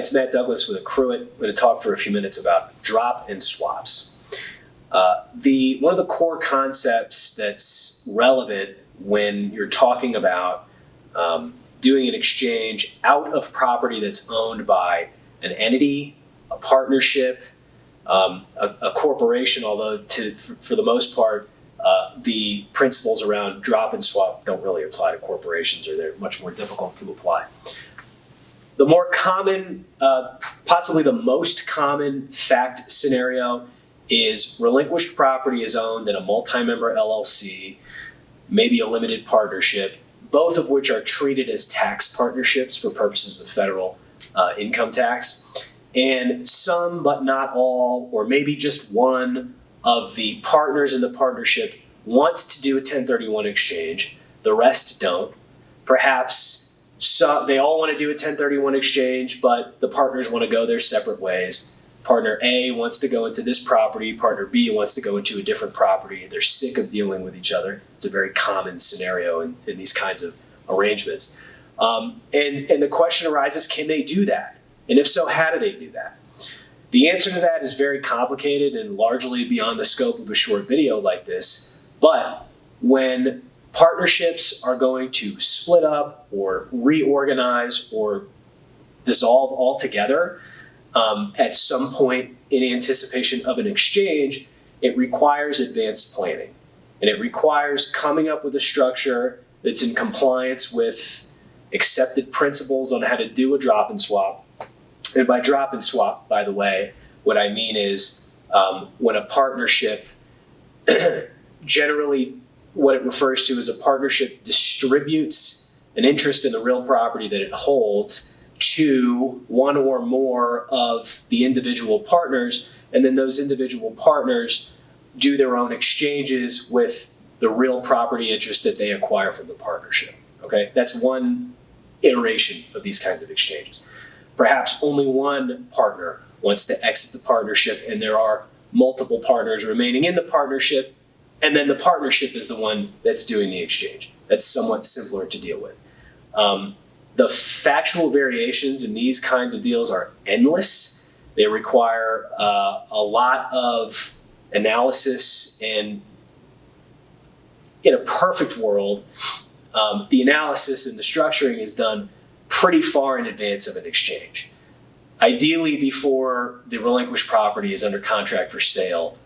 it's Matt Douglas with Accruit. I'm going to talk for a few minutes about drop and swaps. One of the core concepts that's relevant when you're talking about doing an exchange out of property that's owned by an entity, a partnership, a corporation, although for the most part, the principles around drop and swap don't really apply to corporations, or they're much more difficult to apply. The more common, possibly the most common fact scenario is relinquished property is owned in a multi-member LLC, maybe a limited partnership, both of which are treated as tax partnerships for purposes of federal income tax. And some, but not all, or maybe just one of the partners in the partnership wants to do a 1031 exchange. The rest don't. Perhaps they all want to do a 1031 exchange, but the partners want to go their separate ways. Partner A wants to go into this property, partner B wants to go into a different property. They're sick of dealing with each other. It's a very common scenario in these kinds of arrangements. And the question arises, can they do that? And if so, how do they do that? The answer to that is very complicated and largely beyond the scope of a short video like this. But when partnerships are going to split up or reorganize or dissolve altogether, at some point in anticipation of an exchange, it requires advanced planning. And it requires coming up with a structure that's in compliance with accepted principles on how to do a drop and swap. And by drop and swap, by the way, what I mean is when a partnership, generally what it refers to as a partnership distributes an interest in the real property that it holds to one or more of the individual partners, and then those individual partners do their own exchanges with the real property interest that they acquire from the partnership. Okay, that's one iteration of these kinds of exchanges. Perhaps only one partner wants to exit the partnership, and there are multiple partners remaining in the partnership, and then the partnership is the one that's doing the exchange. That's somewhat simpler to deal with. The factual variations in these kinds of deals are endless. They require a lot of analysis, and in a perfect world, the analysis and the structuring is done pretty far in advance of an exchange. Ideally before the relinquished property is under contract for sale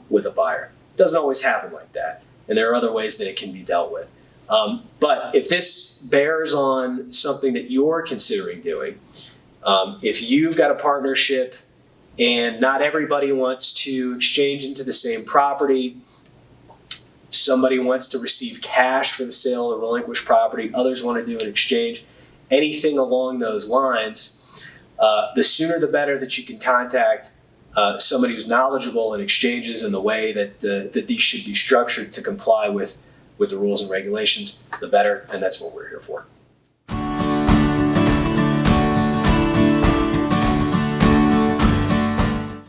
with a buyer. It doesn't always happen like that, and there are other ways that it can be dealt with. But if this bears on something that you're considering doing, if you've got a partnership and not everybody wants to exchange into the same property, somebody wants to receive cash for the sale of the relinquished property, others want to do an exchange, anything along those lines, the sooner the better that you can contact somebody who's knowledgeable in exchanges and the way that these should be structured to comply with the rules and regulations, the better, and that's what we're here for.